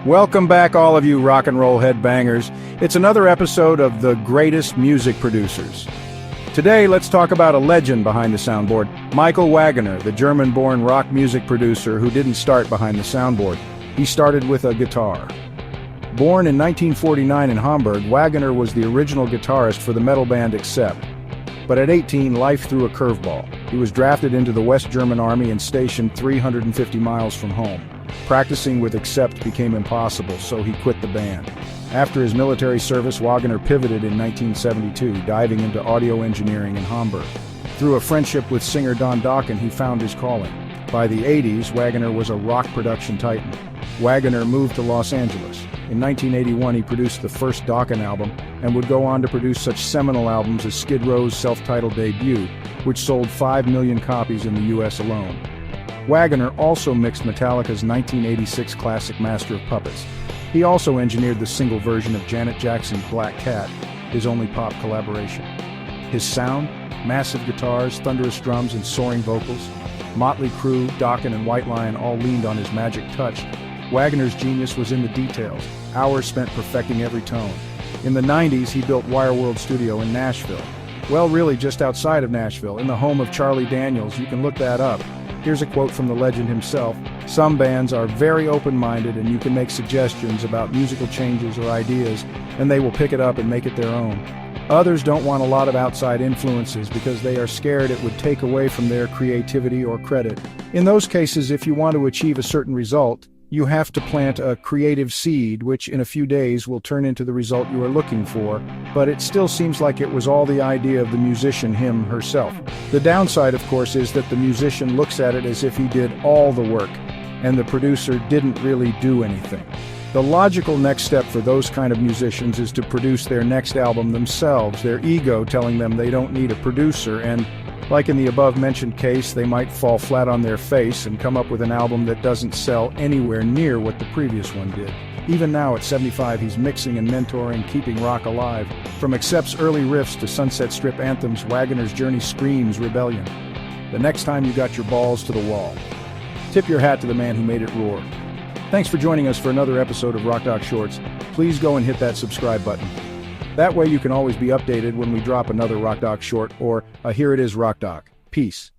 Welcome back, all of you rock and roll headbangers. It's another episode of The Greatest Music Producers. Today, let's talk about a legend behind the soundboard, Michael Wagener, the German-born rock music producer who didn't start behind the soundboard. He started with a guitar. Born in 1949 in Hamburg, Wagener was the original guitarist for the metal band Accept. But at 18, life threw a curveball. He was drafted into the West German Army and stationed 350 miles from home. Practicing with Accept became impossible, so he quit the band. After his military service, Wagener pivoted in 1972, diving into audio engineering in Hamburg. Through a friendship with singer Dokken, he found his calling. By the 80s, Wagener was a rock production titan. Wagener moved to Los Angeles. In 1981, he produced the first Dokken album and would go on to produce such seminal albums as Skid Row's self-titled debut, which sold 5 million copies in the US alone. Wagener also mixed Metallica's 1986 classic Master of Puppets. He also engineered the single version of Janet Jackson's Black Cat, his only pop collaboration. His sound, massive guitars, thunderous drums, and soaring vocals, Motley Crue, Dokken, and White Lion all leaned on his magic touch. Wagener's genius was in the details, hours spent perfecting every tone. In the 90s, he built Wireworld Studio in Nashville. Well, really just outside of Nashville, in the home of Charlie Daniels. You can look that up. Here's a quote from the legend himself. "Some bands are very open-minded and you can make suggestions about musical changes or ideas, and they will pick it up and make it their own. Others don't want a lot of outside influences because they are scared it would take away from their creativity or credit. In those cases, if you want to achieve a certain result, you have to plant a creative seed, which in a few days will turn into the result you are looking for, but it still seems like it was all the idea of the musician herself. The downside, of course, is that the musician looks at it as if he did all the work, and the producer didn't really do anything. The logical next step for those kind of musicians is to produce their next album themselves, their ego telling them they don't need a producer, and like in the above-mentioned case, they might fall flat on their face and come up with an album that doesn't sell anywhere near what the previous one did. Even now, at 75, he's mixing and mentoring, keeping rock alive. From Accept's early riffs to Sunset Strip anthems, Wagener's journey screams rebellion. The next time you got your balls to the wall, tip your hat to the man who made it roar. Thanks for joining us for another episode of Rock Doc Shorts. Please go and hit that subscribe button. That way you can always be updated when we drop another Rock Doc short or a Here It Is Rock Doc. Peace.